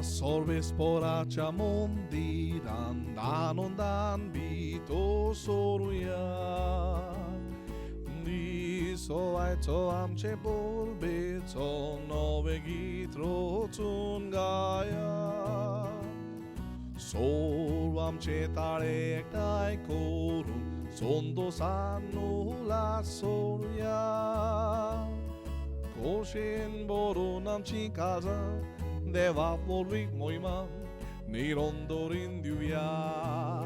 Sorvesporacia mondiran danondan bito soruya Disovaito amce bolbeto novegitro tungaya Solvamce tarektai korum sondo sanula soruya Koshin borunamci kaza Deva volvic moiman nirondorin duya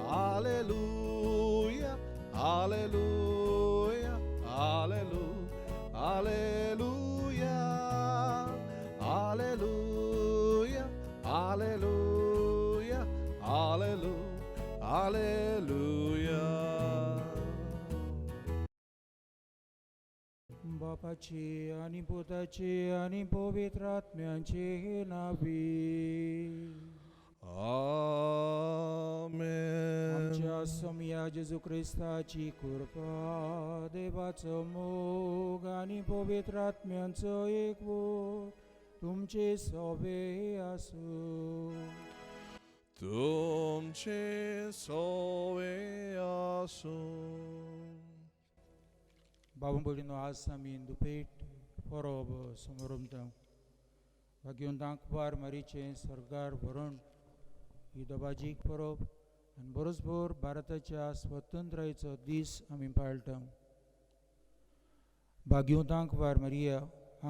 Alleluia, Alleluia, Alleluia, Alleluia, Alleluia, Alleluia, Alleluia, Alleluia. बापाची आणि पुताची आणि पवित्रात्म्यांची नावी Amen. आमच्या सम्या जेजू ख्रिस्ताची कृपा देवाचं मोग आणि पवित्रात्म्यांचं एकवट तुमचे सोबे असो तुमचे सोवे आसून बाबा भयणीनो आज आमी दुपेट परब समोर उमतां भाग्यवंतांक वार मारीचें सरकार भरून ही दोबाजीक परब आनी बरोसभर भारताच्या स्वतंत्रायेचो दीस आमी पाळटां भाग्यवंतांक वार मारिया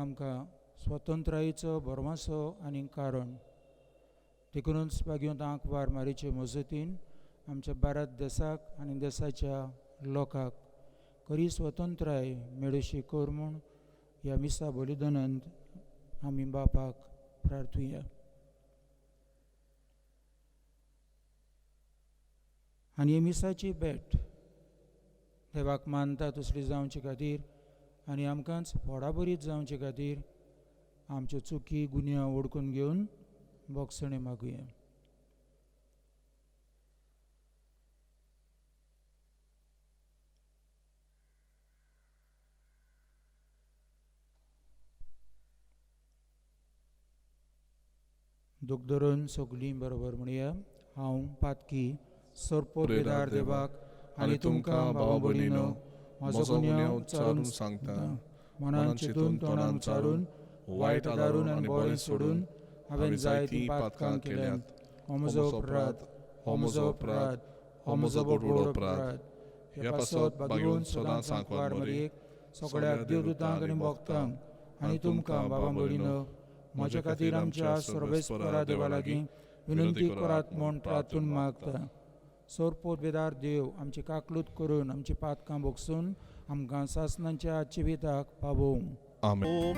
आमकां स्वतंत्रायेचो भरवंसो आनी कारण देखूनच भाग्यवंतांक वार मारीचे मजतीन आमच्या भारत देशाक आनी देशाच्या लोकांक खरी स्वतंत्राय मेळुशी कर म्हूण ह्या मिसा बलिदानांत आमी बापाक प्रार्थुया आनी हे मिसाची भेट देवाक मानता तसली जावचे खातीर आनी आमकांच फोडाबरीत जावचे खातीर आमच्यो चुकी गुन्यांव ओळखून घेवन बोगसणे मागुया दुख धरून सगळीं बरोबर म्हणया हांव पातकी सरपोतदार देवाक आनी तुमकां भावा भयणीनो म्हजो गुन्यांव उच्चारून सांगता मनान चिंतून तोंडान उच्चारून वायट दारून आनी बरें सोडून हांवें जायतीं पातकां केल्यात हो म्हजो अपराध हो म्हजो अपराध हो म्हजो व्हड अपराध ह्या पासत भाग्यवन सदांच सांगवार मरयेक सगळ्या देवदूतांक आनी भक्तांक आनी तुमकां भावा भयणीनो म्हज्या खातीर आमच्या सर्वेस्परा देवा लागीं विनंती करात म्हूण प्रार्थून मागता सोरपोतवेदार देव आमची काकलूत करून आमची पातकां बोगसून आमकां सासणांच्या जिविताक पावोवं Amen.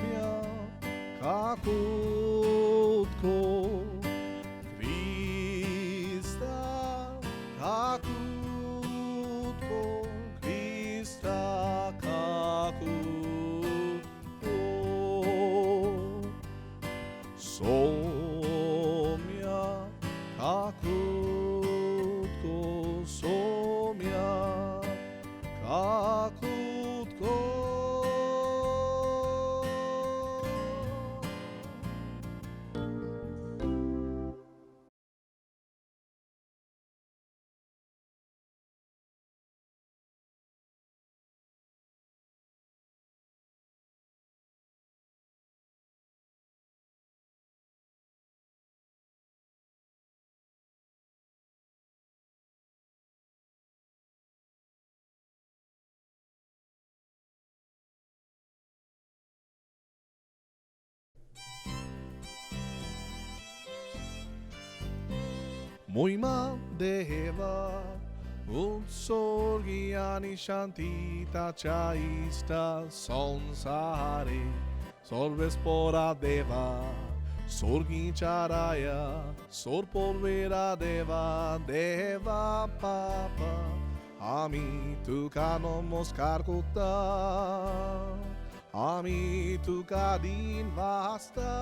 Kakutko Krista Kakutko Krista Kakutko Somya Kakutko Somya Kakutko Muima deva Utsorgi ani shantita chaista sonsare Sorvespora deva Sorgi charaya Sorpolvera deva Deva papa Ami tu kano moskarkuta Ami tu kadin vasta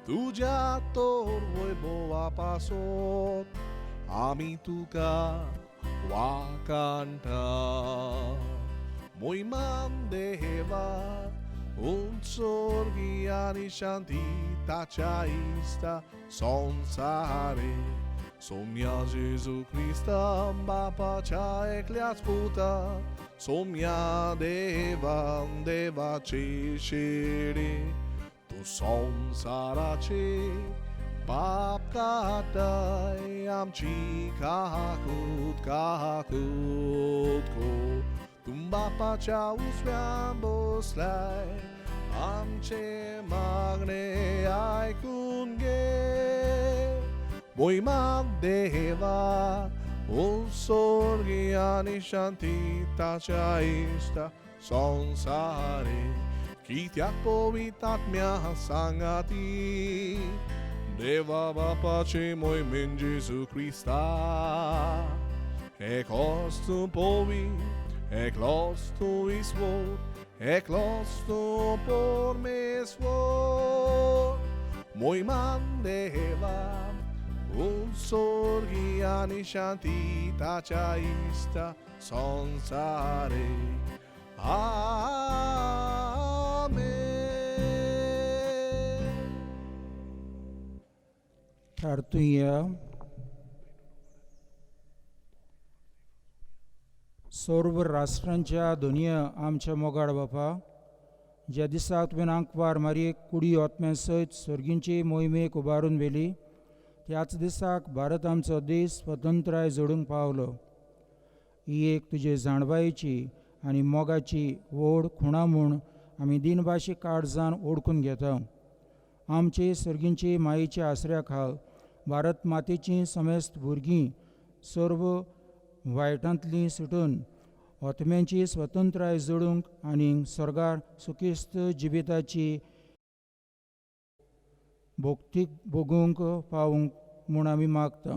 तुझ्या तोर वैभवा पासोत आमी तुका वाकांठा मोहिमान देवा उंचोर्गी आणि शांती tacia ista संसारे सोम्या जेजू ख्रिस्ता बापाच्या एकल्याच पुता सोम्या देवाचे शेडे तू संसाराचे पाप काटाय आमची काकूत को तुम बापाच्या उजव्या बसलाय आमचे मागणे ऐकून घे मोहिमा देवा ओ स्वर्गी आणि शांती ताच्या इष्टा संसारे कित्याक पवित्रात्म्या सांगाती देवा बापाचे मोहिमेन जेजू ख्रिस्ता eklos tu povi eklos tu isvot eklos tu por mesvot moiman deva un sorgi ani shanti tacia ista sonsare amen. प्रार्थूया. सर्व राष्ट्रांच्या दुनिया आमच्या मोगाड बापा ज्या दिसा तुवें आंकवार मारयेक कुडी आत्म्या सयत सर्गींचे मोहिमेक उबारून व्हेली त्याच दिसाक भारत आमचो देश स्वतंत्राय जोडूंक पावलो. ही एक तुजे जाणबायेची आनी मोगाची व्हड खुणा म्हूण आमी दिनभाशी काळजान ओळखून घेता. आमचे सर्गींचे मायेच्या आसऱ्या खाल भारत मातेची समेस्त भुरगीं सर्व वायटांतली सुटून आत्म्यांची स्वतंत्राय जोडूंक आनी स्वर्गार सुखिस्त जिविताची भोगतीक भोगूंक पावूंक म्हूण आमी मागता.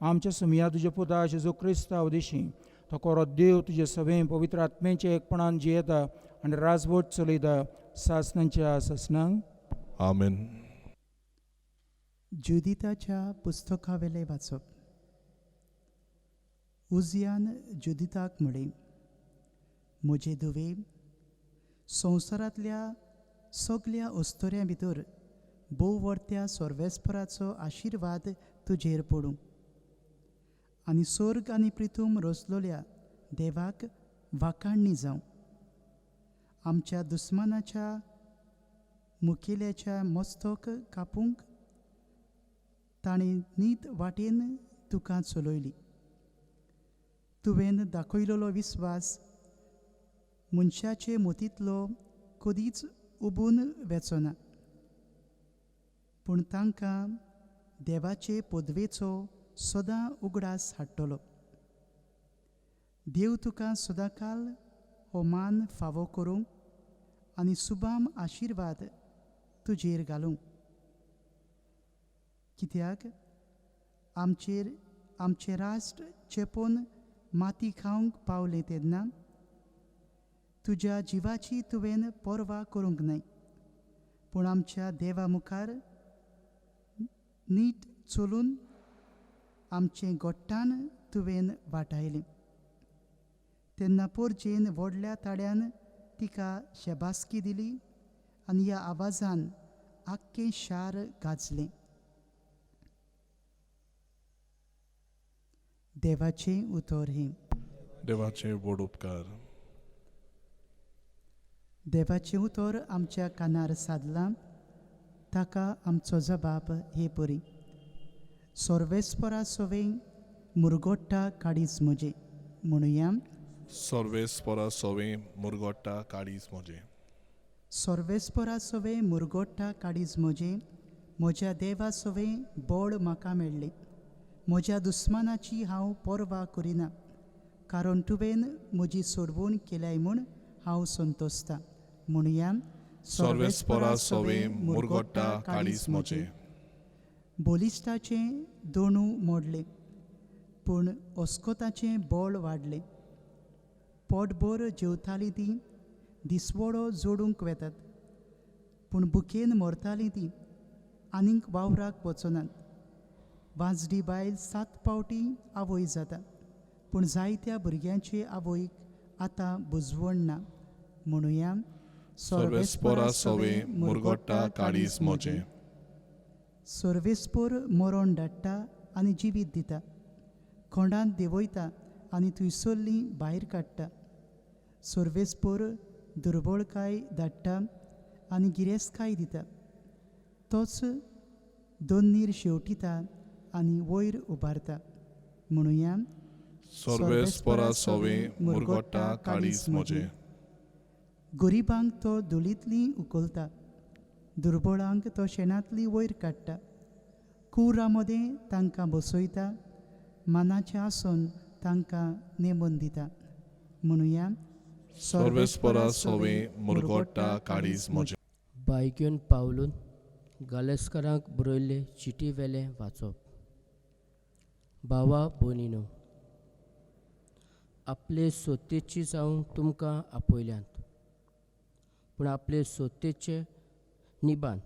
आमच्या सुमया तुजे पुता जेजू क्रिस्ता उदेशी तो कोरो देव तुजे सवें पवित्र आत्म्याचे एकपणान जियेता आनी राजवट चलयता सासणांच्या सासणांक. आमेन. जुदिताच्या पुस्तकावेले वाचप. उजियान जुदिताक म्हळें, म्हजे धुवे, संवसारांतल्या सगळ्या अस्तोऱ्यां भितर भोववर्त्या सर्वेस्पराचो आशिर्वाद तुजेर पडूं आनी स्वर्ग आनी पृथ्वी रचलोल्या देवाक वाखाणणी जावं. आमच्या दुस्मानाच्या मुखेल्याच्या मस्तक कापूंक ताणें नीत वाटेन तुका चलयली. तुवें दाखयलेलो विस्वास मनशाचे मतींतलो कधीच उबून वेचना, पूण तांकां देवाचे पदवेचो सदां उगडास हाडटलो. देव तुका सदांकाल हो मान फावो करूं आनी सुबाम आशिर्वाद तुजेर घालूं. कित्याक आमचे राष्ट्र चेपोन माती खावंक पावलें तेन्ना तुज्या जिवाची तुवें पर्वा करूंक नाय, पूण आमच्या देवा मुखार नीट चलून आमचें गोट्टान तुवें वाटायलें. तेन्ना पोरचेन व्हडल्या ताड्यान तिका शेबासकी दिली आनी ह्या आवाजान आख्खें शार गाजलें. देवाचें उतर हें. देवाचे व्हड उपकार. देवाचें उतर आमच्या कानार सादलां, ताका आमचो जबाब हे परी. सर्वेस्परा सवें मुरगोट्टा काडीज म्हजे म्हणुया. सर्वेस्परा सवें मुरगोट्टा काडीज म्हजे. सर्वेस्परा सवें मुरगोट्टा काडीज म्हजे. म्हज्या देवा सवें बळ म्हाका मेळ्ळें. म्हज्या दुस्मानाची हांव पर्वा करिना, कारण तुवें म्हजी सोडवण केल्याय म्हूण हांव संतोसता. म्हणुया. सर्वेस्परा सवें मुरगोट्टा काडीज म्हजे. बोलिस्टाचें दोणू मोडलें, पूण ओस्कोताचें बळ वाडलें. पोटभर जेवतालीं तीं दिसवडो जोडूंक वेतात, पूण भुकेन मरतालीं तीं आनीक वावराक वचनात. वाजडी बायल 7 पावटी आवय जाता, पूण जायत्या भुरग्यांचे आवयक आतां बुजवण ना. म्हणुया. सर्वेस्पोरा सोवे मुरगोट्टा काळीज मोजे सर्वेस्पोर मरण धाडटा आनी जिवीत दिता, खोंडांत देंवयता आनी थंयसरलीं भायर काडटा. सर्वेस्पोर दुर्बळकाय धाडटा आनी गिरेस्तकाय दिता. तोच दोनीर शेवटिता आनी वयर उबारता. म्हणुया सर्वेस्पोरा सोवे मुरगोट्टा काळीज मोजे गरिबांक तो धुळींतलीं उखलता, दुर्बळांक तो शेणांतलीं वयर काडटा. कुरां मदें तांकां बसयता, मानाचें आसन तांकां नेमून दिता. म्हणुया सर्वेस्पोरा सोवे मुरगोट्टा काळीज मोजे बायग्योन पावलून गालेस्कारांक बरयल्ले चिटी वेले वाचप. भावा भयणीनो, आपले सोतेची जावं तुमकां आपयल्यांत, पूण आपले सोतेचे निबान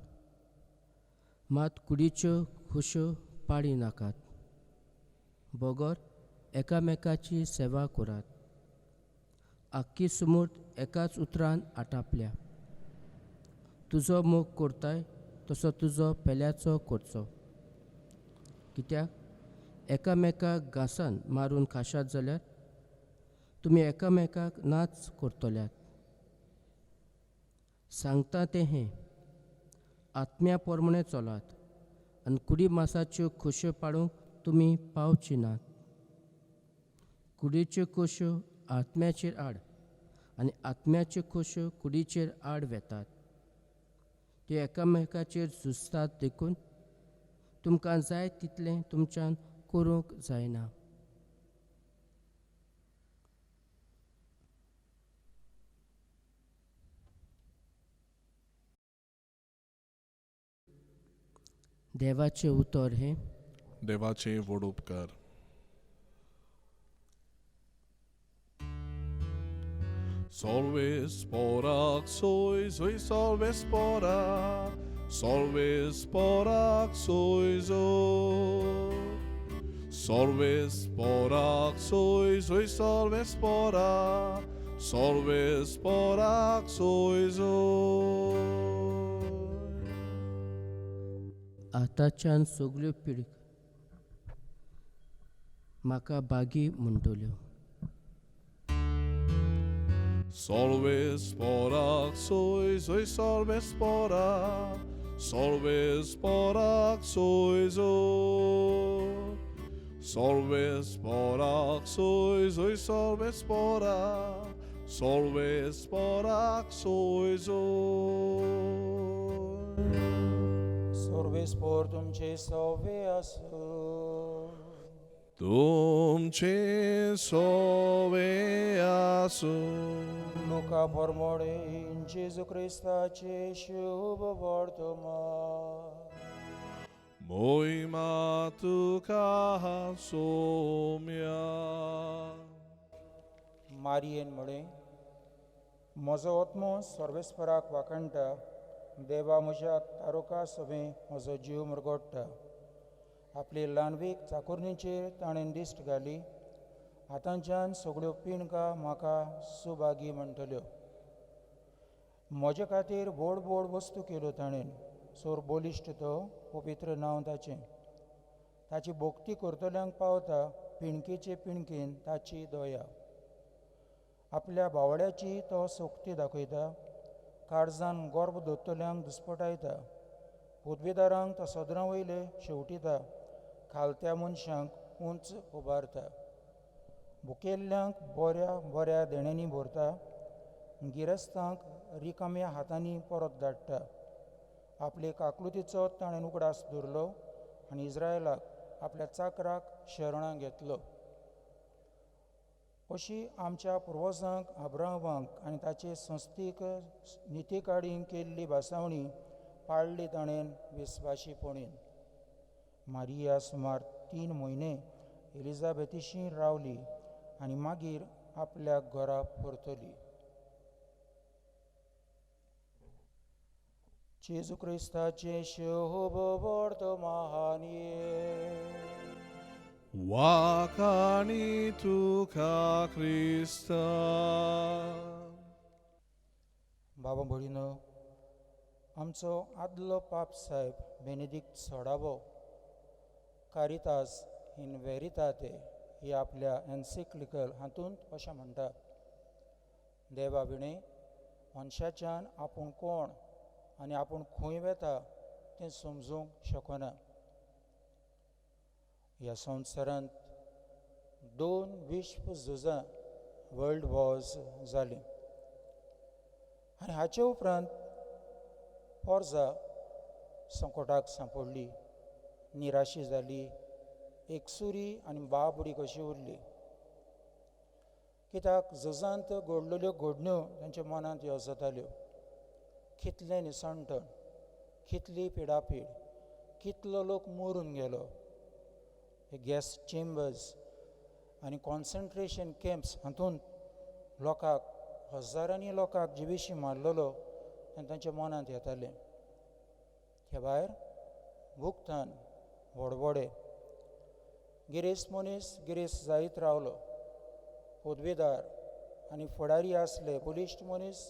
मात कुडीच्यो खुश्यो पाळी नाकात. बोगोर एकामेकाची सेवा करात. आख्खी सुमूर्त एकाच उतरान आटापल्या. तुजो मोग करताय तसो तुजो पेल्याचो करचो. कित्याक एकामेकाक घासान मारून खाशात जाल्यार तुमी एकामेकाक नाच करतल्यात. सांगता तें हें, आत्म्या पोरमणें चलात आनी कुडी मासाच्यो खोश्यो पाळूंक तुमी पावची नात. कुडीच्यो खोश्यो आत्म्याचेर आड आनी आत्म्याच्यो खोश्यो कुडीचेर आड वेतात. त्यो एकामेकाचेर झुजतात देखून तुमकां जाय तितलें तुमच्यान करूंक जायना. देवाचें उतर हें, देवाचे व्हड उपकार. Solvesporak sois, oi solvesporak, solvesporak sois, oi. Solvesporak sois, oi solvesporak, solvesporak sois, oi. आतांच्यान सगल्यो पिळग म्हाका बागी म्हणटल्यो. Solvesporak sois, oi solvesporak, solvesporak sois, oi. Solvesporak sois, oi solvesporak, solvesporak sois, oi. सर्वेस्पोर तुमचे सवे आसूं. तुमचे सोवे आसूं. लुका बरमोडेन जेजू क्रिस्ताचे शुभ वर्तमान. मोहिमा तुका सोम्या. मारयेन म्हळें, म्हजो आत्मो सर्वेस्पराक वाखणटा. देवा म्हज्या तारुका सवे म्हजो जीव मुरगोडटा. आपली ल्हानवीक चाकुर्णीचेर ताणें दिश्ट घाली. आतांच्यान सगळ्यो पिणकां म्हाका सुभागी म्हणटल्यो. म्हजे खातीर व्हड व्हड वस्तू केल्यो ताणें. सोर बोलिश्ट तो, पवित्र नांव ताचें. ताची भोक्ती करतल्यांक पावता, पिणकेचे पिणकेन ताची दया. आपल्या भावड्याची तो सोक्ती दाखयता. काळजान गर्भ धरतल्यांक दुस्पटायता. पदवीदारांक तो सदरां वयले शेवटिता. खालत्या मनशांक उंच उबारता. भुकेल्ल्यांक बऱ्या बऱ्या देण्यांनी भरता. गिरेस्तांक रिकाम्या हातांनी परत धाडटा. आपले काकलुतीचो ताणें उगडास धरलो आनी इस्रायलाक आपल्या चाकराक शरणां घेतलो. अशी आमच्या पुर्वजांक अब्राहमाक आनी ताचे संस्थीक नितीकाडीन केल्ली भासावणी पाळ्ळी ताणें विस्वाशीपणीन. मारिया सुमार 3 म्हयने एलिझाबेथीशी रावली आनी मागीर आपल्या घरा परतली. जेजू क्रिस्ताचे शुभ वर्तमान. वाखाणी तुका ख्रिस्ता. बाबा भयणीनो, आमचो आदलो पाप साहेब बेनेडिक्ट सोडावो कारितास इन व्हेरिताते ही आपल्या एन्सिक्लिकल हातूंत अशें म्हणटा, देवा विणे मनशाच्यान आपूण कोण आनी आपूण खंय वेता तें समजूंक शकना. ह्या संवसारांत 2 विश्व झुजां वर्ल्ड वॉर्स जालीं आनी हाचे उपरांत पोरजां संकटाक सांपडली, निराशी जाली, एकसुरी आनी बाबडी कशी उरली. कित्याक झुजांत घडलेल्यो घडण्यो तांच्या मनांत येवजताल्यो. कितलें निसणटण, कितली पिडापीड, कितलो लोक मरून गेलो. गॅस चेंबर्स आनी कॉन्सन्ट्रेशन कॅम्प्स हातूंत लोकांक, हजारांनी लोकांक जिवीशी मारलेलो तें तांच्या मनांत येतालें. हे भायर भुगतान व्हडवडे, गिरेस्त मनीस गिरेस्त जायत रावलो. पदवीदार आनी फुडारी आसले बलिश्ट मनीस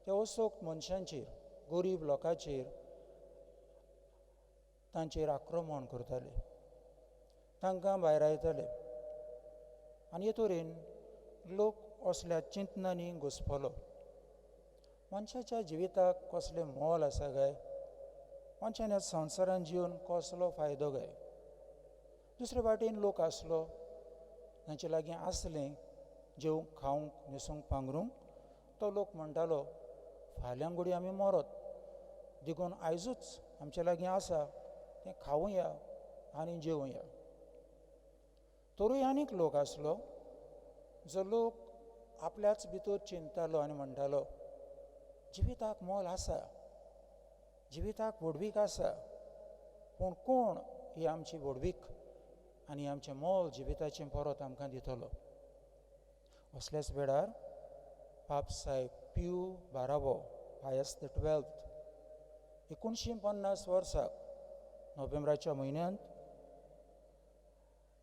ते वसोक्त मनशांचेर, गरीब लोकांचेर तांचेर आक्रमण करताले, तांकां भायर आयताले. आनी हे तरेन लोक असल्या चिंतनांनी घुस्पलो. मनशाच्या जिविताक कसलें मोल आसा काय? मनशान ह्या संवसारांत जिवन कसलो फायदो काय? दुसरे वाटेन लोक आसलो तांचे लागीं आसलें जेवंक, खावंक, न्हेसूंक, पांघरूंक, तो लोक म्हणटालो फाल्यां घडी आमी मरत, देखून आयजूच आमचे लागीं आसा तें खावुया आनी जेवुया. तरूय आनीक लोक आसलो जो लोक आपल्याच भितर चिंततालो आनी म्हणटालो जिविताक मोल आसा, जिविताक व्हडवीक आसा, पूण कोण ही आमची व्हडवीक आनी आमचें मोल जिविताचें परत आमकां दितलो. असल्याच वेळार पाप साहेब पियो 12वो पायस XII 1950 वर्साक नोव्हेंबराच्या म्हयन्यांत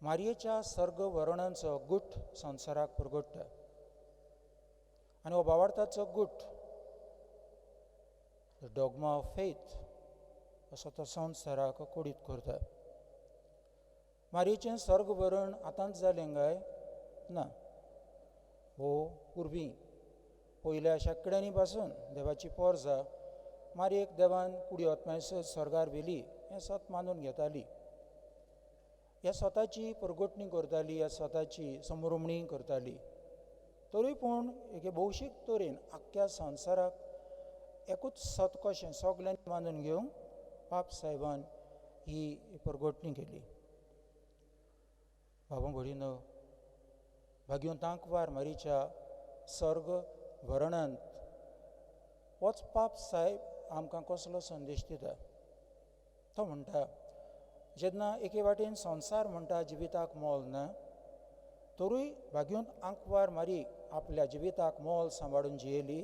मारयेच्या सर्ग वर्णांचो गुट संवसाराक परगट्टा. आनी हो भावार्थाचो गुट डॉगमा ऑफ फेथ असो तो संवसाराक कुडीत करता. मारयेचें सर्ग वरण आतांच जालें काय? ना, हो पुर्वी पयल्या शेकड्यांनी पासून देवाची पोरजां मारयेक देवान कुडी ओतमायसर सर्गार व्हेली हें सत मानून घेताली. ह्या स्वताची परगटणी करताली, ह्या स्वताची समरुमणी करताली. तरी पूण एके भौशीक तरेन आख्ख्या संवसाराक एकूच सत कशें सगल्यांनी मानून घेवंक पाप साहेबान ही परगटणी केली. बाबा भयणीनो, भाग्योंत आंकवार मारीच्या सर्ग वर्णांत होच पाप साहेब आमकां कसलो संदेश दिता. तो म्हणटा जेन्ना एके वाटेन संवसार म्हणटा जिविताक मोल ना, तरूय भाग्योंत आंकवार मारी आपल्या जिविताक मोल सांबाळून जियेली,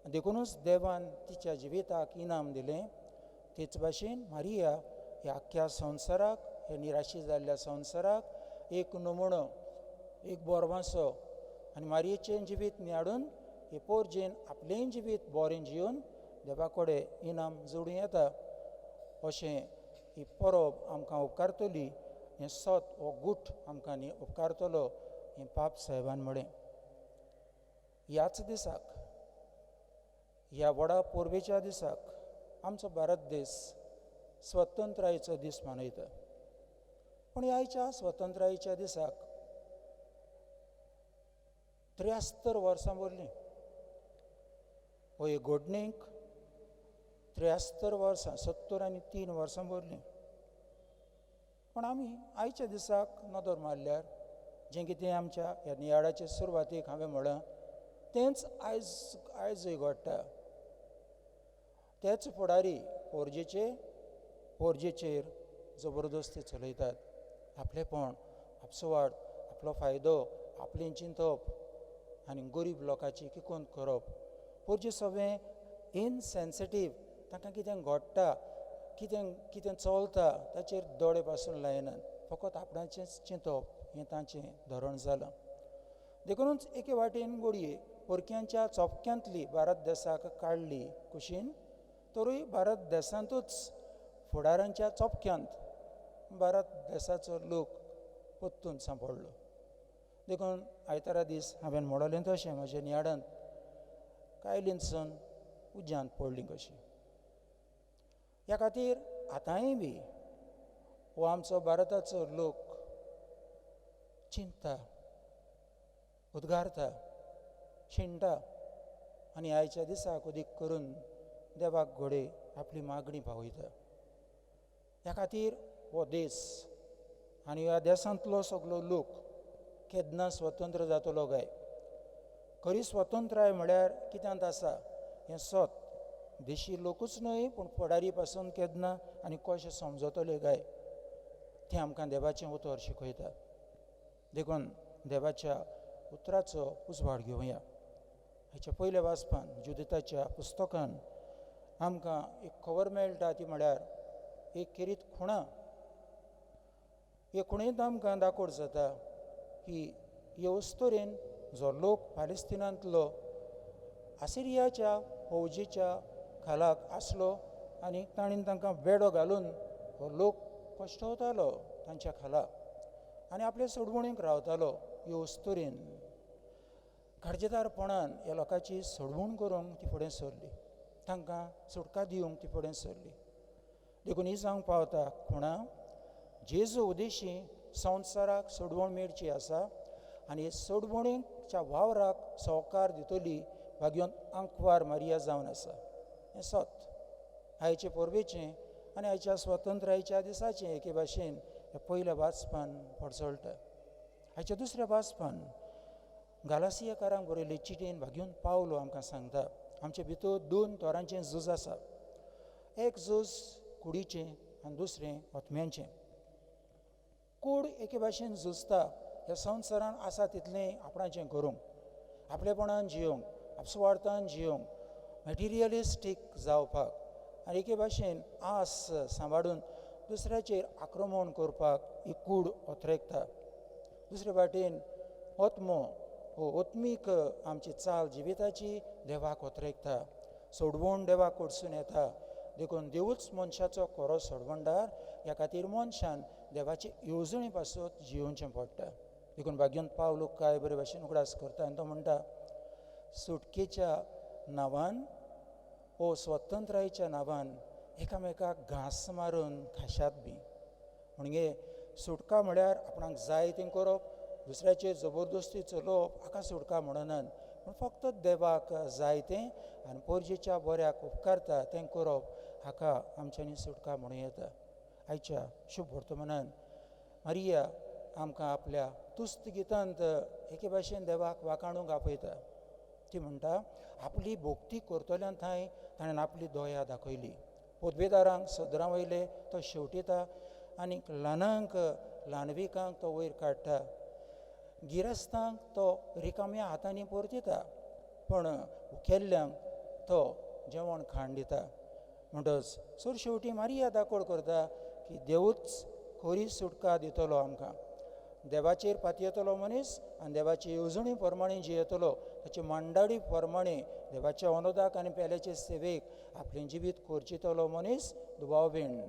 देखूनच देवान तिच्या जिविताक इनाम दिलें. तेच भाशेन मारिया ह्या आख्ख्या संवसाराक, हे निराशी जाल्ल्या संवसाराक एक नमुणो, एक बोरवांसो आनी मारयेचें जिवीत नियाडून हे पोरजेन आपलेंय जिवीत बरें जिवन देवा कडेन इनाम जोडूं येता. अशें ही परब आमकां उपकारतली, हें सत हो गूट आमकां न्ही उपकारतलो हें पाप साहेबान म्हळें. ह्याच दिसाक, ह्या व्हडा पोरबेच्या दिसाक आमचो भारत देश स्वतंत्रायेचो दीस मनयता. पूण ह्या स्वतंत्रायेच्या दिसाक 73 वर्सां भरलीं. हो घडणेक 73 वर्सां, 70 आनी 3 वर्सां भरलीं. पूण आमी आयच्या दिसाक नदर मारल्यार जें कितें आमच्या ह्या नियाळाचे सुरवातेक हांवें म्हळां तेंच आयजूय घडटा. तेच फुडारी पोरजेचेर जबरदस्ती चलयतात. आपलेपण, आपसुवाड, आपलो फायदो, आपलें चिंतप आनी गरीब लोकांची किकोंत करप. पोरजे सगळें इनसेन्सिटीव, तांकां कितें घडटा, कितें चलता ताचेर दोळे पासून लायनात. फकत आपणाचेंच चिंतप हें तांचें धोरण जालां. देखूनच एके वाटेन घडये परक्यांच्या चोपक्यांतली भारत देशाक काडली कुशीन, तरूय भारत देशांतूच फुडाऱ्यांच्या चोपक्यांत भारत देशाचो लोक परतून सांपडलो. देखून आयतारा दीस हांवें म्हणलें तशें म्हज्या नियाडांत कायलीनसून उज्यांत पडली कशी. ह्या खातीर आतांय बी हो आमचो भारताचो लोक चिंतता, उद्गारता, शिणटा आनी आयच्या दिसाक उदीक करून देवाक घोडे आपली मागणी पावयता. ह्या खातीर हो देश आनी ह्या देशांतलो सगळो लोक केन्ना स्वतंत्र जातलो काय? खरी स्वतंत्राय म्हळ्यार कित्यांत आसा हें सत देशी लोकूच न्हय पूण फुडारी पासून केन्ना आनी कशें समजतले काय तें आमकां देवाचें उतर शिकयता. देखून देवाच्या उतराचो उजवाड घेवया. हाच्या पयल्या वाचपान जुदिताच्या पुस्तकान आमकां एक खबर मेळटा, ती म्हळ्यार एक खेरीत खुणा. हे खुणेंत आमकां दाखोवड जाता की ह्योच तरेन जो लोक पॅलेस्तिनांतलो आसिरियाच्या फौजेच्या खालाक आसलो आनी ताणें तांकां वेडो घालून हो लोक कश्टवतालो तांच्या खाला आनी आपले सोडवणेक रावतालो. ह्योच तरेन गाडजेदारपणान ह्या लोकांची सोडवण करूंक ती फुडें सरली, तांकां सुटका दिवंक ती फुडें सरली. देखून ही जावंक पावता खुणा जेजू उद्देशी संवसाराक सोडवण मेळची आसा आनी सोडवणेच्या वावराक सहकार दितली भाग्योन आंकवार मारिया जावन आसा. हें सत आयचे परबेचें आनी आयच्या स्वतंत्रायेच्या दिसाचें एके भाशेन ह्या पयल्या वाचपान पडसळटा. आयच्या दुसऱ्या वाचपान गालासियाकारांक बरयल्ले चिटेन भाग्योन पावलो आमकां सांगता आमचे भितर दोन तोरांचें झूज आसा. एक झूज कुडीचें आनी दुसरें ओतम्यांचें. कूड एके भाशेन झुजता ह्या संवसारान आसा तितलें आपणाचें करूंक, आपलेपणान जियोंक, आपसुवार्थान जियोंक, मॅटिरियलिस्टीक जावपाक आनी एके भाशेन आस सांबाळून दुसऱ्याचेर आक्रमण करपाक ही कूड ओतरेकता. दुसरे वाटेन ओतमो हो ओतमीक आमची चाल जिविताची देवाक ओतरेकता. सोडवण देवाक कडसून येता. देखून देवूच मनशाचो खरो सोडवणदार. ह्या खातीर मनशान देवाचे येवजणे पासून जियोवचें पडटा. देखून भाग्योन पावलो काय बरे भाशेन उगडास करता आनी तो म्हणटा सुटकेच्या नांवान वो स्वतंत्रायेच्या नांवान एकामेकाक घांस मारून खाशात बी. म्हणजे सुटका म्हळ्यार आपणाक जाय तें करप, दुसऱ्याचेर जबरदस्ती चलोवप हाका सुटका म्हणनात, पूण फक्त देवाक जाय तें आनी परजेच्या बऱ्याक उपकारता तें करप हाका आमच्यांनी सुटका म्हणूं येता. आयच्या शुभ वर्तमानान मारिया आमकां आपल्या तुस्त गितांत एके भाशेन देवाक वाखाणूंक आपयता. ती म्हणटा आपली भोक्ती करतल्यां थंय ताणें आपली दया दाखयली. पदवेदारांक सदरां वयले तो शेवटिता आनी ल्हानांक ल्हानविकांक तो वयर काडटा. गिरेस्तांक तो रिकाम्या हातांनी परतिता पण उखेल्ल्यांक तो जेवण खाण दिता. म्हणटच सर शेवटी मारिया दाखोवड करता की देवूच खरी सुटका दितलो आमकां. देवाचेर पातयेतलो मनीस आनी देवाचे येवजणी प्रमाणे जियेतलो, ताचे मांडाडी प्रमाणे देवाच्या अनुदाक आनी पेल्याचे सेवेक आपलें जिवीत खर्चितलो मनीस दुबावबीण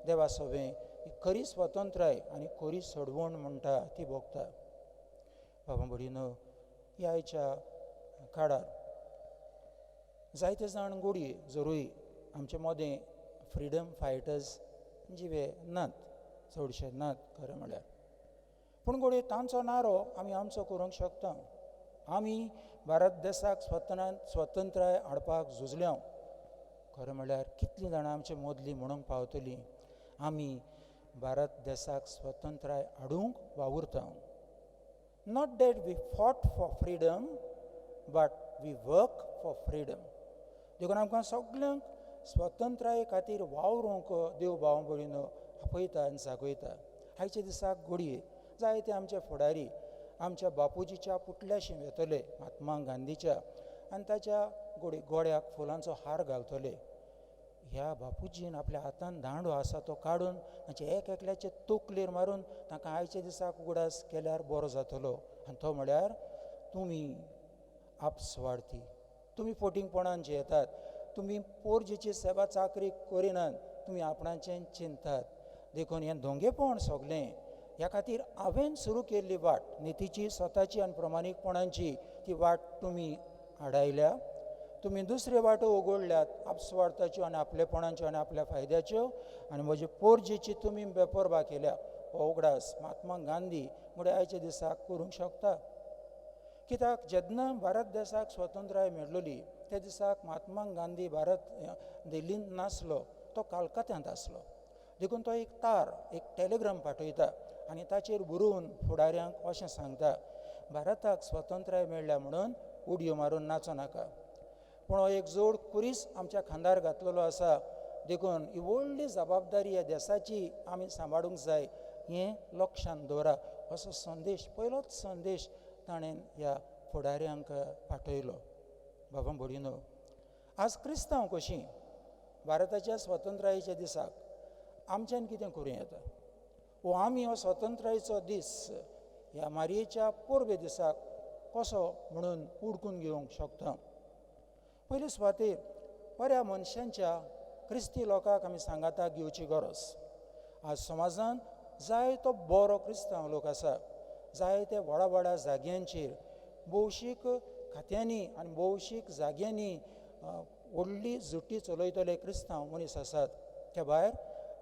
देवा सोबें ही खरी स्वतंत्राय आनी खरी सोडवण म्हणटा ती भोगता. बाबा भयणीनो, ह्या आयच्या काळार जायते जाण गोडये जरूय आमचे मदें फ्रिडम फायटर्स जिवे नात, चडशे नात खरें म्हळ्यार. पूण गोडये तांचो नारो आमी आमचो करूंक शकता. आमी भारत देशाक स्वतंत्राय हाडपाक झुजल्यांव. खरें म्हळ्यार कितलीं जाणां आमचे मदलीं म्हणूंक पावतलीं आमी भारत देशाक स्वतंत्राय हाडूंक वावुरता. Not that we fought for freedom but we work for freedom. देखून आमकां सगळ्यांक स्वतंत्राये खातीर वावरूंक देव भाव भयणीनो आपयता आनी जागयता. आयच्या दिसाक घडये जायते आमचे फुडारी आमच्या बापूजीच्या पुतल्याशी येतले, महात्मा गांधीच्या, आनी ताच्या गोड्याक फुलांचो हार घालतले. ह्या बापूजीन आपल्या हातान दांडो आसा तो काडून तांचे एक एकल्याचे तोकलेर मारून तांकां आयच्या दिसाक उगडास केल्यार बरो जातलो. आनी तो म्हळ्यार तुमी आपस्वार्थी. तुमी फोटिंगपणान जियेतात. तुमी पोरजेची सेवा चाकरी करिनात. तुमी आपणाचें चिंतात. देखून हें दोंगेपण सगलें ह्या खातीर हांवें सुरू केल्ली वाट, नितीची, स्वताची आनी प्रमाणीकपणाची, ती वाट तुमी आडायल्या. तुमी दुसऱ्यो वाटो उगडल्यात, आपस्वार्थाच्यो आनी आपलेपणाच्यो आनी आपल्या फायद्याच्यो, आनी म्हजे पोरजेची तुमी बेपरवा केल्या. हो उगडास महात्मा गांधी मुळे आयच्या दिसाक करूंक शकता. कित्याक जेन्ना भारत देशाक स्वतंत्राय मेळ्ळली त्या दिसाक महात्मा गांधी दिल्लींत नासलो, तो कलकत्त्यांत आसलो. देखून तो एक तार, एक टॅलिग्राम पाठयता आनी ताचेर बरोवन फुडाऱ्यांक अशें सांगता, भारताक स्वतंत्राय मेळ्ळ्या म्हणून उडयो मारून नाचो नाका. पूण हो एक जोड कुरीस आमच्या खांदार घातलेलो आसा. देखून ही व्हडली जबाबदारी ह्या देशाची आमी सांबाळूंक जाय, हें लक्षांत दवरा. असो संदेश, पयलोच संदेश ताणें ह्या फुडाऱ्यांक पाठयलो. बाबा भगिनीनो, आज क्रिस्तांव कशीं भारताच्या स्वतंत्रायेच्या दिसाक आमच्यान कितें करूं येता, वो आमी हो स्वतंत्रायेचो दीस ह्या मारयेच्या पोरबे दिसाक कसो म्हणून उडकून घेवंक शकता. पयले सुवातेर बऱ्या मनशांच्या, क्रिस्ती लोकांक आमी सांगाताक घेवची गरज. आज समाजांत जायतो बरो क्रिस्तांव लोक आसा. जायते व्हडा व्हडा जाग्यांचेर भौशीक खात्यांनी आनी भौशीक जाग्यांनी व्हडली जुट्टी चलयतले क्रिस्तांव मनीस आसात. त्या भायर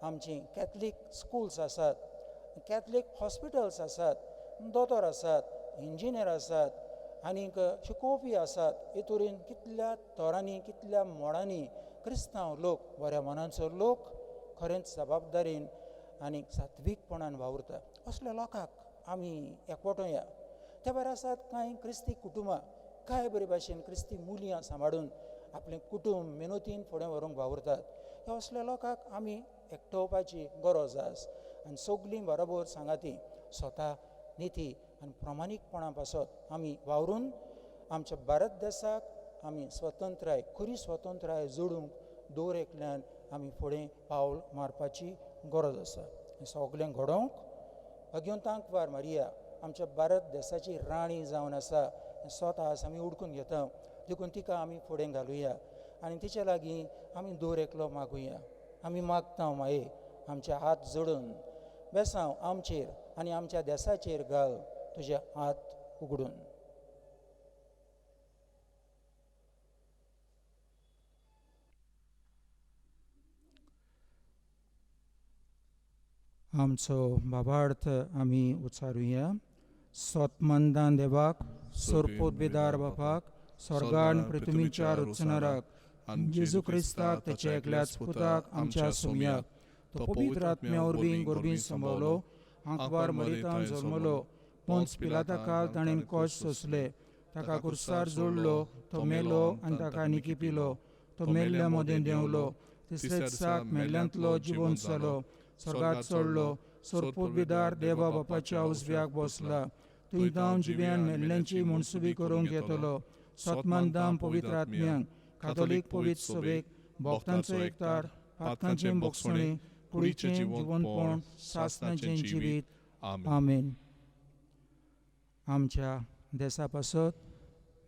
आमची कॅथलीक स्कुल्स आसात, कॅथलीक हॉस्पिटल्स आसात, दोतोर आसात, इंजिनियर आसात, आनीक शिकोवपी आसात. हे तरेन कितल्या तरांनी, कितल्या मोडांनी क्रिस्तांव लोक, बऱ्या मनाचो लोक खरेंच जबाबदारेन आनी सात्वीकपणान वावुरता. असल्या लोकांक आमी एकवटुया. त्या भायर आसात कांय क्रिस्ती कुटुंबां, कांय बरे भाशेन क्रिस्ती मुलयां सांबाळून आपलें कुटुंब मेहनतीन फुडें व्हरूंक वावुरतात. ह्या असल्या लोकांक आमी एकठांवपाची गरज आसा. आनी सगलीं बरोबर सांगाती स्वता निती आनी प्रमाणीकपणा पासत आमी वावरून आमच्या भारत देशाक आमी स्वतंत्राय, खरी स्वतंत्राय जोडूंक दवर एकल्यान आमी फुडें पावल मारपाची गरज आसा. हें सगलें घडोवंक अग्युंतांक वार मारिया आमच्या भारत देशाची राणी जावन आसा. स्वतास आमी उडकून घेता. देखून तिका आमी फुडें घालुया आनी तिच्या लागीं आमी दवर एकलो मागुया. आमी मागता माये, आमचे हात जोडून बेसांव आमचेर आनी आमच्या देशाचेर घाल तुजे हात उगडून. आमचो बाबार्थ आमी उच्चारुया. स्वतमंदान देवाक, सोर्पोद्बेदार बापाक, स्वर्गान पृथ्वीच्या रुचणाराक, जेजू क्रिस्ताक तेच्या एकल्याच पुताक आमच्या सुमयाक, तो पवित्र आत्म्या वरवीं गोरबीं संभवलो, आंकवार मरितान जल्मलो, पोंच पिलाता काल ताणें कश्ट सोंसले, ताका कुर्सार जोडलो, तो मेलो आनी ताका निकी पिलो, तो मेल्ल्या मदें देंवलो, तिसरे दिसाक मेल्ल्यांतलो जिवंत जालो, स्वर्गात चडलो, सोर्पोद्बेदार देवा बापाच्या उजव्याक बसला, थंय जावन जिव्यान मेल्ल्यांची मुनसुबी करूंक येतलो. सतमंदाम पवित्र आत्म्यांक, कातोलीक पवित्र सभेक, भक्तांचो एकठार, पातकांचें भोगसणें, कुडीचें जिवंतपण, सासणाचें जिवीत. आमेन. आमच्या देशा पासत,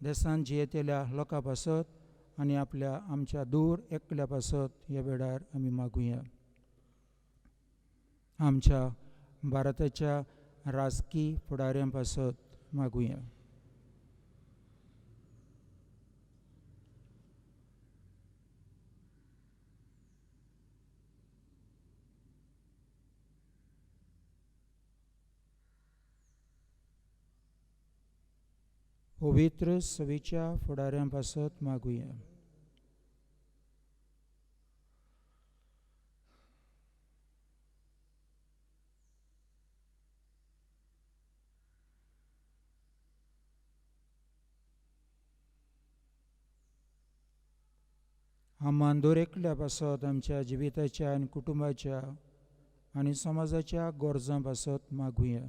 देशांत जियेतेल्या लोकां पासत आनी आमच्या दूर एकल्या पासत ह्या वेळार आमी मागुया. आमच्या भारताच्या राजकी फुडाऱ्यां पासत मागुया. पवित्र सवेच्या फुडाऱ्यां पासत मागुया. आम्हां दर एकल्या पासत आमच्या जिविताच्या आनी कुटुंबाच्या आनी समाजाच्या गरजां पासत मागुया.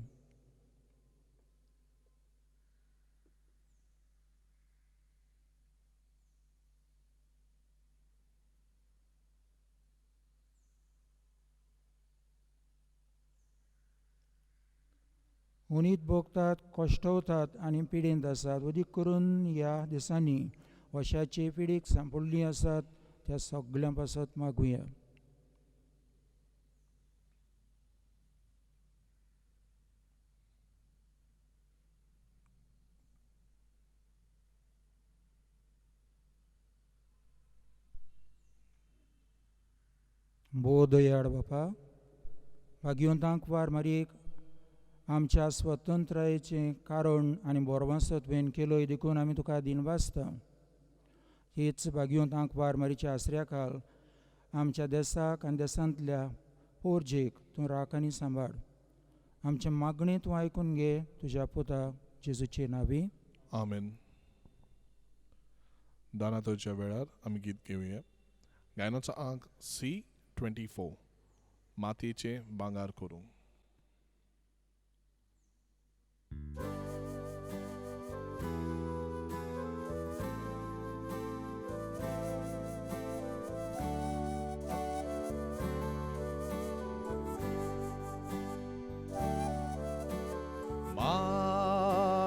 उनीत भोगतात, कश्टवतात आनी पिडेंत आसात. अदीक करून ह्या दिसांनी वशाचे पिडीक सांपडलीं आसात त्या सगळ्यां पासत मागुया. बोधयाड बापा, भाग्यवंतांक वार मारीक आमच्या स्वतंत्रायेचें कारण आनी बोरवांसत तुवें केलोय देखून आमी तुका दिनवासता. हीच भाग्यवंतांक वार मारीच्या आसऱ्या खाल आमच्या देशाक आनी देशांतल्या पोरजेक तूं राख आनी सांबाळ. आमचे मागणी तूं आयकून घे, तुज्या पुता जेजूचे नांवी. आमेन. दानातोच्या वेळार आमी गीत घेवया. गायनाचो अंक C24, मातयेचे भांगार करूं.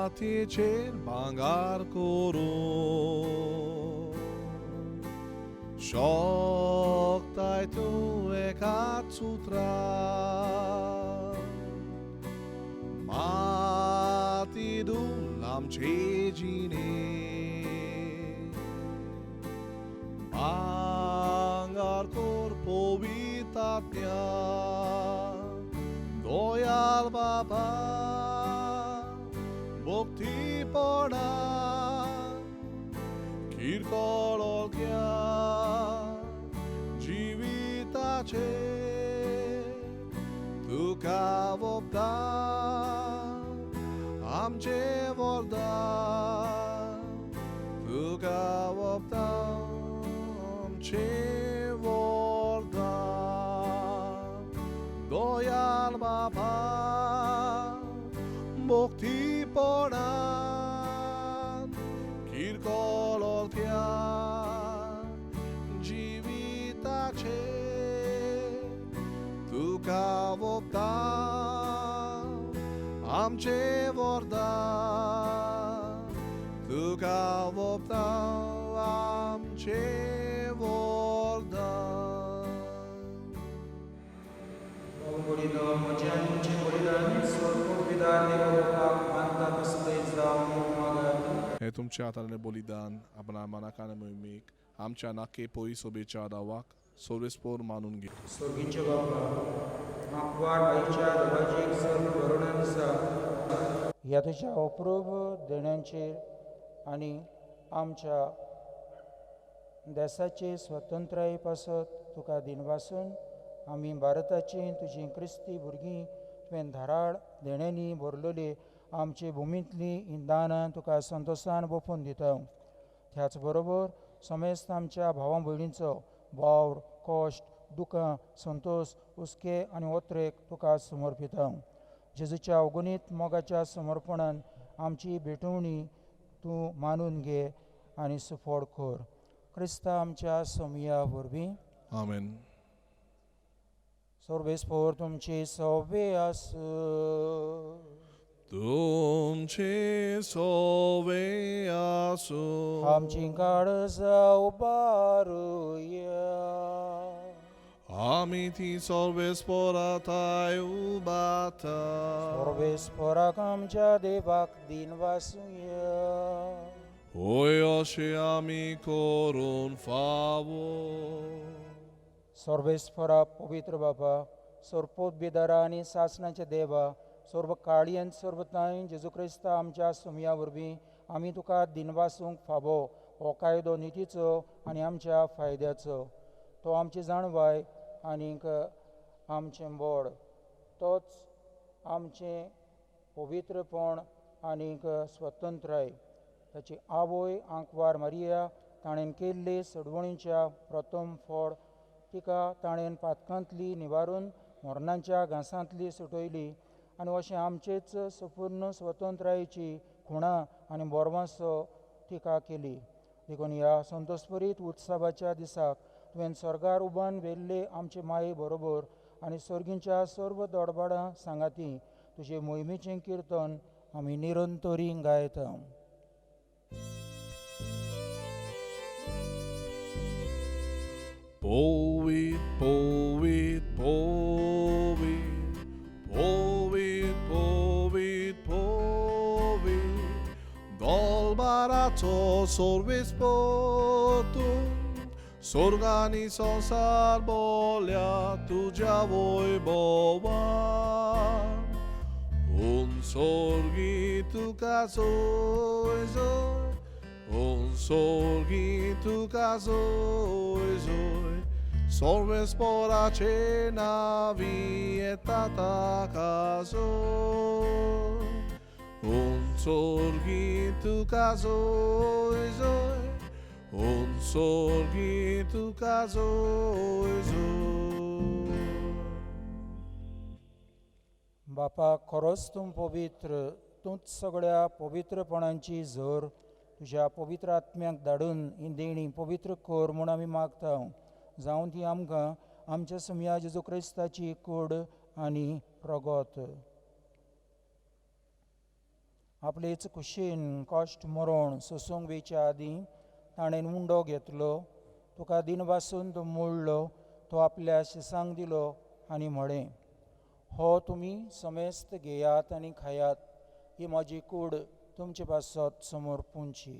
मातयेचेर भांगार करूं, शोकताय तूं एकाच सुत्रार. मातीदून आमचे जिणे भांगार कोर पवित्र आत्म्या. दोयाल बाबा भक्तीपणा किरकोळ घ्या जिविताचे तुका वोपता आमचे वरदान. तुका वोपता आमचे वरदान. दोयाल बाबा भक्तीपणान किरकोळ घ्या जिविताचे तुका वोपता आमचे वरदान. तुका वोपता आमचे वरदान. म्हजे आनी तुमचें बलिदान स्वर्गपिता देवा बापाक मानता तसलें जावं मागात. हे तुमचे हातांतलें बलिदान आपणा मनाकान मोहिमेक आमच्या नाके पोई सोबेच्या दावाक सोबेस्पोर मानून घे. स्वर्गीचे बापा, माकवार बाईच्या दबाजीक सर्व भरोणा दिसा ह्या तुज्या अप्रूप देण्यांचेर आनी आमच्या देशाचे स्वतंत्राये पासत तुका दिनवासून आमी भारताची तुजी क्रिस्ती भुरगीं तुवें धाराळ देण्यांनी भरलेली आमचे भुमींतली हीं दानां तुका संतोशान बोपून दिता. त्याच बरोबर समेस्त आमच्या भावां भयणींचो वावर, कश्ट, दुखां, संतोश, हुस्के आनी ओत्रेक तुका समर्पिता. जेजूच्या अगणीत मोगाच्या समर्पणान आमची भेटवणी तूं मानून घे आनी सुफोड कर. क्रिस्ता आमच्या सोमया वरवीं. आमेन. सर्वेस्पोर तुमची सवे आसूं. तुमचे सोवे आसूं. आमची काळजां उबारुया. आमी ती सर्वेस्पोराताय उबाता. सर्वेस्पोराक आमच्या देवाक दिनवासुया. होय अशें आमी करून फावो. सर्वेस्परा पवित्र बापा, सर्पोत बिदारा आनी सासणाचे देवा, सर्व काळी आनी सर्व ताय जेजू क्रिस्ता आमच्या सोमया वरवीं आमी तुका दिनवासूंक फावो. हो कायदो नितीचो आनी आमच्या फायद्याचो. तो आमची जाणवाय आनीक आमचें बोड. तोच आमचें पवित्रपण आनीक स्वतंत्राय. ताची आवय आंकवार मारिया ताणें केल्ली सडवणीच्या प्रथम फळ तिका ताणें पातकांतली निवारून मरणाच्या घांसांतली सुटयली आनी अशें आमचेच संपूर्ण स्वतंत्रायेची खुणां आनी बोरवांसो तिका केली. देखून ह्या संतोषभरीत उत्सवाच्या दिसाक तुवें स्वर्गार उबान व्हेल्ले आमचे माये बरोबर आनी सर्गींच्या सर्व दोडबाडां सांगाती तुजे मोहिमेचें किर्तन आमी निरंतरी गायता. Poet, poet, poet, poet, poet, poet, dol barato sorvis potum, sorgani संसार बोल्या तुझ्या वैभवान, sorgi तुका सोय सोय, sorgi तुका सोय सोय, sorves porace navi etata caso, sorgi tuca soy soy, sorgi tuca soy soy. बापा, खरोच तूं पवित्र, तूंच सगळ्या पवित्रपणांची झर तुज्या पवित्र आत्म्याक धाडून ही देणी पवित्र कर म्हूण आमी मागता. जावं ती आमकां आमच्या समया जेजू क्रिस्ताची कूड आनी प्रगत. आपलेच कुशीन कश्ट मरण सोसूंक वेच्या आदीं ताणें उंडो घेतलो, तुका दिनवासून तो मोडलो, तो आपल्या शिसांक दिलो आनी म्हळें, हो तुमी समेस्त घेयात आनी खायात, ही म्हजी कूड तुमचे पासत समोर पुंची.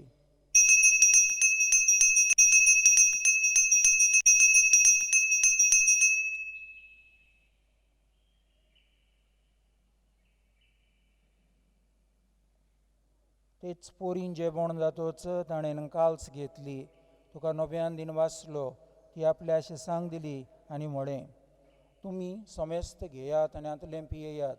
तेच पोरीन जेवण जातोच ताणें काल्स घेतली, तुका नव्यान दिनवासलो, ती आपल्या शिसांक दिली आनी म्हळें, तुमी समेस्त घेयात आनी आंतलें पियेयात,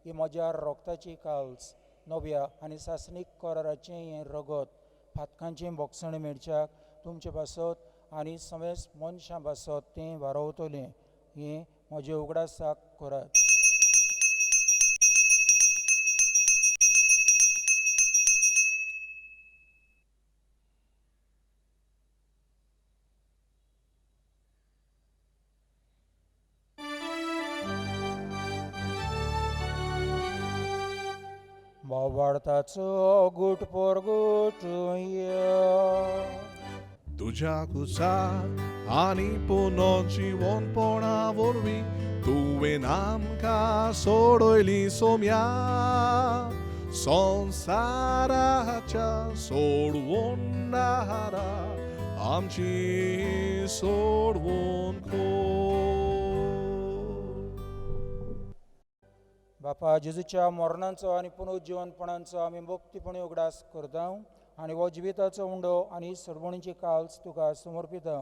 ही म्हज्या रोगताची काल्स, नव्या आनी सासणीक कराराचें हें रगत, फातकांचें भोगसण मेळच्याक तुमचे पासत आनी समेस्त मनशां पासत तें वारवतलें, हें म्हजे उगडासाक करात. भावार्थाचो गुट पोरगूट तुझ्या कुसाक आनी पुनर्जीवनपणा वरवीं तुवें आमकां सोडयली सोम्या, संवसाराच्या सोडवून दारा आमची सोडवून खोल. बापा, जेजूच्या मरणांचो आनी पुनरुज्जीवनपणांचो आमी मुक्तीपणी उगडास करता आनी हो जिविताचो उंडो आनी सरवणीची काल्स तुका समर्पिता.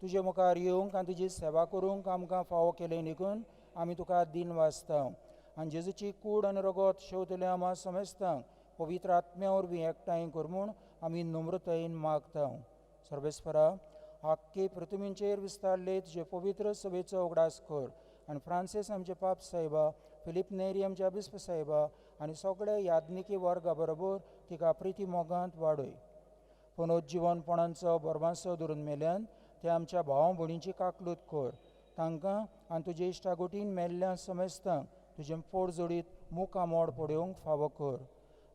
तुजे मुखार येवंक आनी तुजी सेवा करूंक आमकां फावो केले देखून आमी तुका दिन वाचता. आनी जेजूची कूड आनी रगत शेवतले आम्हा समेस्तांक पवित्र आत्म्या वरवीं एकठांय कर म्हूण आमी नम्रतायेन मागता. सर्वेस्परा, आख्खे पृथ्वीचेर विस्तारले तुजे पवित्र सभेचो उगडास कर आनी फ्रांसीस आमचे पाप साहेबा, फिलीप नेरी आमच्या बिस्प साहेबा आनी सगळ्या याज्ञिकी वर्गा बरोबर तिका प्रिती मोगांत वाडय. पुनरुज्जीवनपणांचो बरमासो धरून मेल्यान ते आमच्या भाव भयणीची काकलूत कर. तांकां आनी तुजे इश्टागोटीन मेल्ल्या समेस्तांक तुजे पोट जोडीत मुखामोड पडोवंक फावो कर.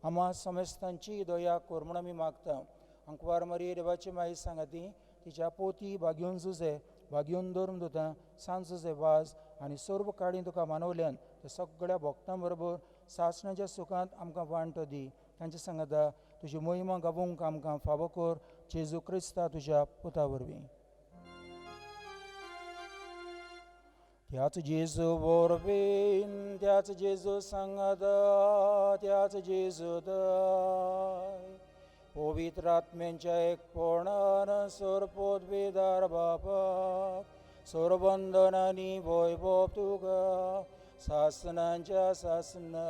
आम्हा समेस्तांची दया कर म्हूण आमी मागता. अंकवार मरी देवाची माई सांगाती, तिच्या पोती भाग्योन झुजे, भाग्योन धर्मदुतां, सांत झुजे वाज आनी सर्व काळी तुका मानवल्यान त्या सगळ्या भक्तां बरोबर सासणाच्या सुखांत आमकां वांटो दी. तांचे सांगाता तुजी मोहिमा गावूंक आमकां फावो कर. जेजू क्रिस्ता तुज्या पुता वरवीं. त्याच जेजू वरवीं, त्याच जेजू सांगाता, त्याच जेजू दय, पवित्र आत्म्यांच्या एकपणान सरपोत बेदार बापाक, सरबंधनांनी वैभव तुका सासनांच्या सासना.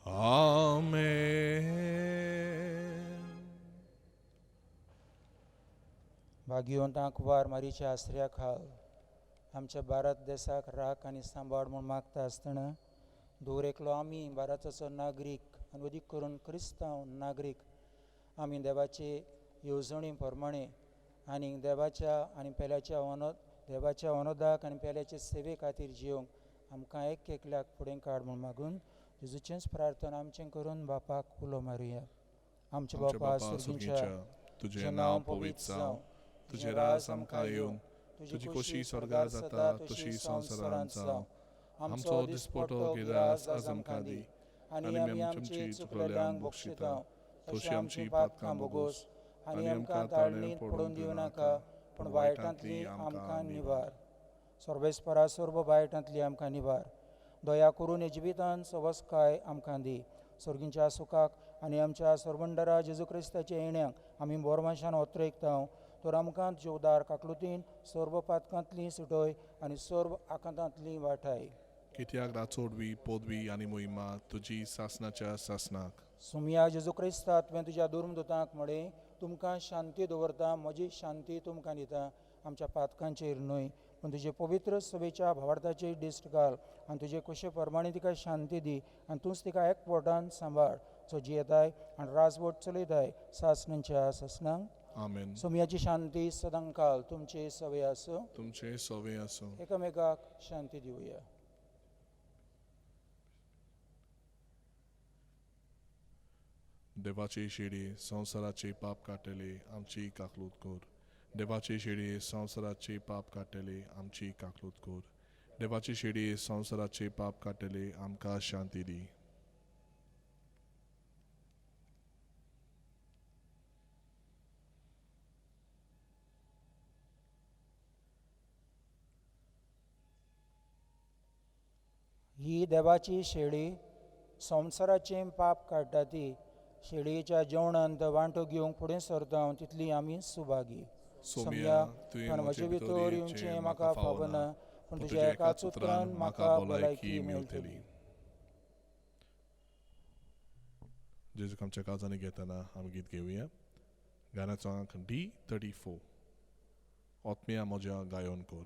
आमेन. भाग्यवंत अंकवार मारीच्या आश्रया खाल आमच्या भारत देशाक राख आनी सांबाळ म्हूण मागता आसतना दूर एकलो आमी भारताचो नागरीक आनी अदीक करून क्रिस्तांव नागरीक आमी देवाचे येवजणी प्रमाणे आनी देवाच्या अनुदाक आनी पेल्याचे सेवे खातीर जिवंक आमकां एक एकल्याक फुडें काड म्हूण मागून जेजूचेंच प्रार्थना आमचें करून बापाक उलो मारुया. आमचे आमच्या बापा बापा सुर्गींच्या, तुझें नांव पवित्र जावं, तुजें राज आमकां येवं, तुजी खोशी स्वर्गार जाता तशी संवसारांत जावं. आमचो दिसपटो गिरास आज आमकां दी, आनी आमी आमची चुकलेल्यांक बक्षिता, तशी आमची पातकां बोगोस, आनी आमकां ताळणीत पडून दिवं नाका, पूण वायटांतली आमकां निवार. सर्वेस्परा सर्व वायटांतली आमकां निवार. दया करून हे जिवितांत सवस्काय आमकां दी. सर्गींच्या सुखाक आनी आमच्या सर्वंडरा जेजू क्रिस्ताच्या येण्याक आमी बोरमाशान ओत्रेकतांव. तर आमकां तुजे उदार काकलुतीन सर्व पातकांतली सुटय आनी सर्व आकांतांतली वाटाय. कित्याक राचोडवी पोदवी आनी मोहिमा तुजी सासनाच्या सासनाक. सुमया जेजू क्रिस्ता तुवें तुज्या दुर्मदूतांक म्हळें, तुमकां शांती दवरता, म्हजी शांती तुमकां दिता. आमच्या पातकांचेर न्हय पूण तुजे पवित्र सभेच्या भावार्थाचेर दिश्ट घाल आनी तुजे कशे प्रमाणे तिका शांती दी आनी तूंच तिका एकवटान सांबाळ, जो जियेताय आनी राजवट चलयताय सासणांच्या सासनांक. आमेन. सुमयाची शांती सदां काल तुमचे सवे आसूं. तुमचे सवे आसूं. एकामेकाक शांती दिवया. देवाचे शेडे संवसाराचे पाप काटले आमची काकलूत कोर. देवाचे शेडे संवसाराचे पाप काटले आमची काकलूत कोर. देवाचे शेडे संवसाराचे पाप काटले आमकां शांती दी. ही देवाची शेळी संवसाराचें पाप काडटा ती. शेळयेच्या जेवणांत वांटो घेवंक फुडें सरता हांव तितली आमी सुभागी. सोमया तुवें म्हजे भितर येवचें म्हाका फावना, पूण तुज्या एकाच उतरान म्हाका भलायकी मेळटली. जेजूक आमच्या काळजांनी घेतना आमी गीत घेवया. गाण्याचो अंक D34. आत्म्या म्हज्या गायन core.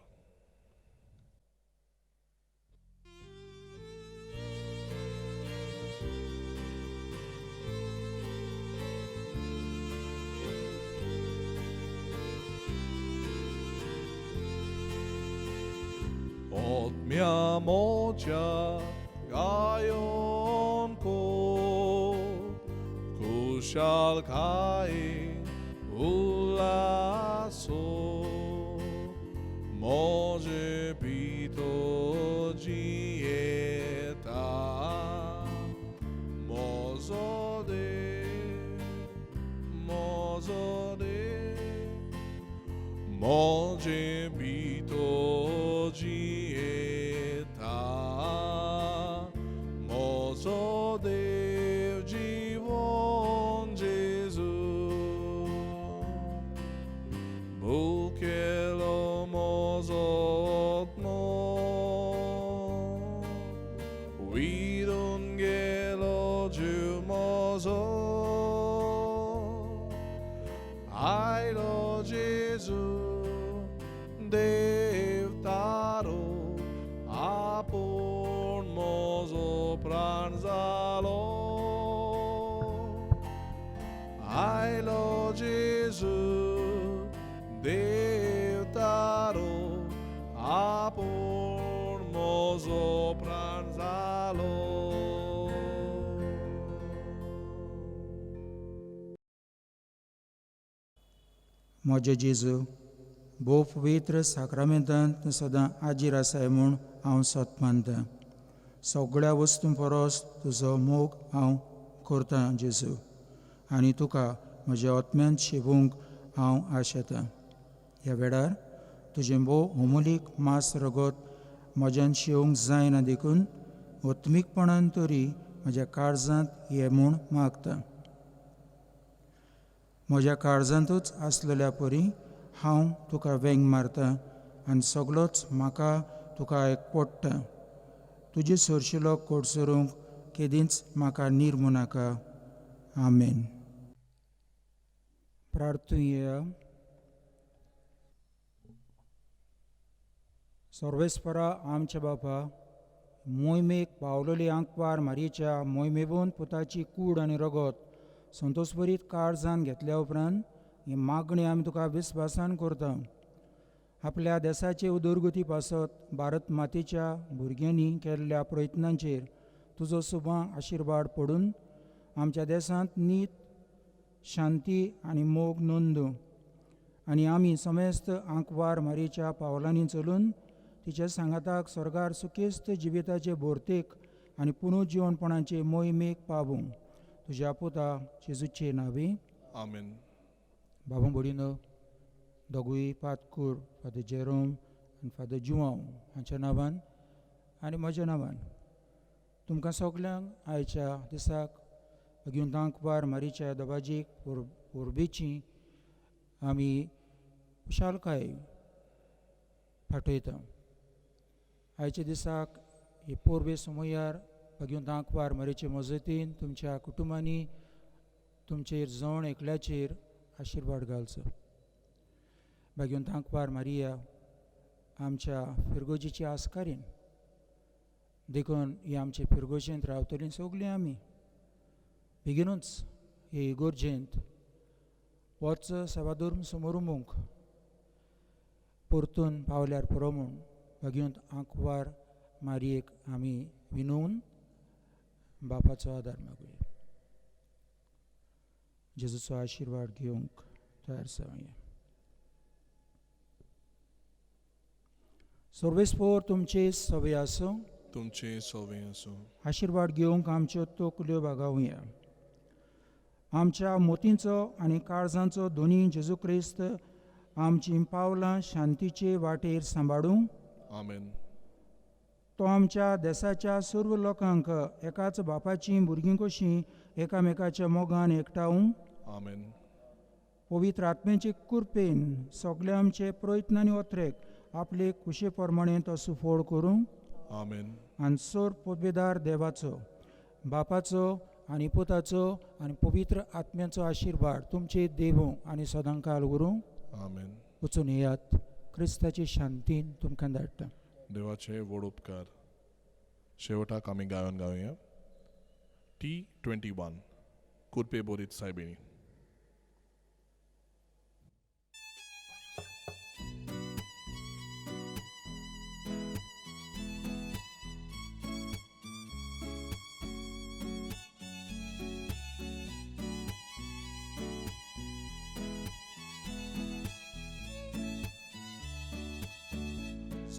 Otmia moja gayon ko, kushal kai ulaso, moje pito jieta, mozode, moje pito jieta, mozo Dev जीवन Jesus, bukelo mozot mo, widungelo ju mozo, ai lo Jesus, Dev taro, apon mozo pranzalo. Ai lo Gesù, Dev taro, apon mozo pranzalo. म्हजे जेजू, भोव पवित्र साक्रामेंतांत सदां आजीर आसाय म्हूण हांव सत मानतां. सगळ्या वस्तूं परस तुजो मोग हांव करतां जेजू, आनी तुका म्हज्या आत्म्यान शेवूंक हांव आशेतां. ह्या वेळार तुजें भोव अमोलीक मास रगत म्हज्यान शेवूंक जायना देखून ओत्मीकपणान तरी म्हज्या काळजांत ये म्हूण मागतां. म्हज्या काळजांतूच आसलेल्या परी हांव तुका वेंग मारतां आनी सगळोच म्हाका तुका एकवटता. तुजे सरशिलो कोडसरूंक केदींच म्हाका निर्मू नाका. आमेन. प्रार्थुया. सर्वेस्परा आमच्या बापा, मोहिमेक पावलेली आंकवार मारयेच्या मोहिमेबून पुताची कूड आनी रगत संतोषभरीत काळजान घेतल्या उपरांत ही मागणी आमी तुका विस्वासान करता. आपल्या देशाचे उदरगती पासत भारत मातेच्या भुरग्यांनी केल्ल्या प्रयत्नांचेर तुजो सुभां आशिर्वाद पडून आमच्या देशांत नीत शांती आनी मोग नोंदूं आनी आमी समेस्त आंकवार मारीच्या पावलांनी चलून तिच्या सांगाताक स्वर्गार सुखेस्त जिविताचे भोरतेक आनी पुनर्जीवनपणाचे मोहिमेक पावूं तुज्या पुता जेजूचे नांवे आमेन. बाबा बोडिनो दोगूय पातकूर फादर जेरोम आनी फादर जुवांव हांच्या नांवान आनी म्हज्या नांवान तुमकां सगल्यांक आयच्या दिसाक अग्यून आंकवार मारीच्या दोबाजीक पोरबेची आमी खुशालकाय फाटयता. आयच्या दिसाक ही पोरबे समयार अग्यून आंकवार मारीचे मजतीन तुमच्या कुटुंबांनी तुमचेर जण एकल्याचेर आशिर्वाद घालचो. भाग्यून आंकवार मारिया आमच्या फिरगोजीची आस्कारीन देखून ही आमचे फिरगोजेंत रावतलीं सगलीं आमी बेगीनूच हे इगोर्जेंत वच सेवाधर्म समोरुमूंक परतून पावल्यार पुरो म्हूण भाग्यूंत आंकवार मारयेक आमी विनवून बापाचो आदार मागुया. जेजूचो आशिर्वाद घेवंक तयार जावया. सर्वेस्पोर तुमचे सवे आसूं. तुमचे सोवे असो. आशिर्वाद घेवंक आमच्यो तोकल्यो बागावया. आमच्या मोतींचो आनी काळजांचो दोनी जेजू क्रिस्त आमचीं पावलां शांतीचे वाटेर सांबाळूं. आमेन. तो आमच्या देशाच्या सर्व लोकांक एकाच बापाचीं भुरगीं कशीं एकामेकाच्या मोगान एकठांवूं. आमेन. पवित्र आत्म्याचे कृपेन सगळे आमचे प्रयत्न आनी ओत्रेक आपले कुशे प्रमाणे तो सुफोड करूं. आमेन. आनी सोर पदवेदार देवाचो बापाचो आनी पुताचो आनी पवित्र आत्म्याचो आशिर्वाद तुमचे देवूं आनी सदांकाल उरूं. आमेन. वचून येयात. क्रिस्ताची शांतीन तुमकां धाडटा. देवाचे व्हड उपकार. शेवटाक आमी गायन गावया. T21 कुर्पे बोरीत सायबिणी.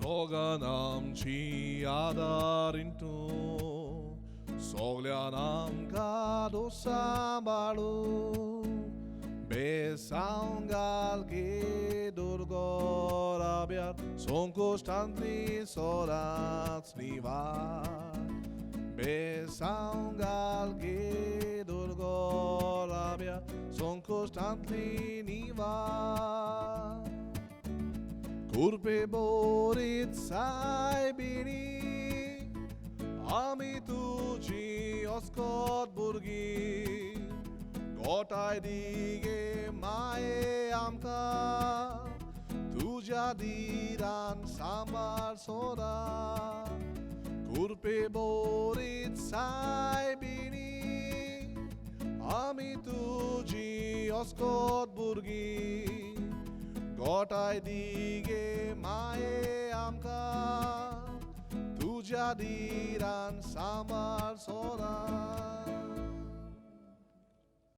Sogan amci adarintu, soglia namka dosambalu, besangal ke durgorabiat, son constantly sorats nivar, besangal ke durgorabiat, son constantly nivar. Kurpe borit saibini, ami tuji oskot burgi, gotai dige mae amka, tuja diran sambar soda. Kurpe borit saibini, ami tuji oskot burgi, गोटाय दिगे माये आमका तुझ्या दिरान सांबाळ सोरा.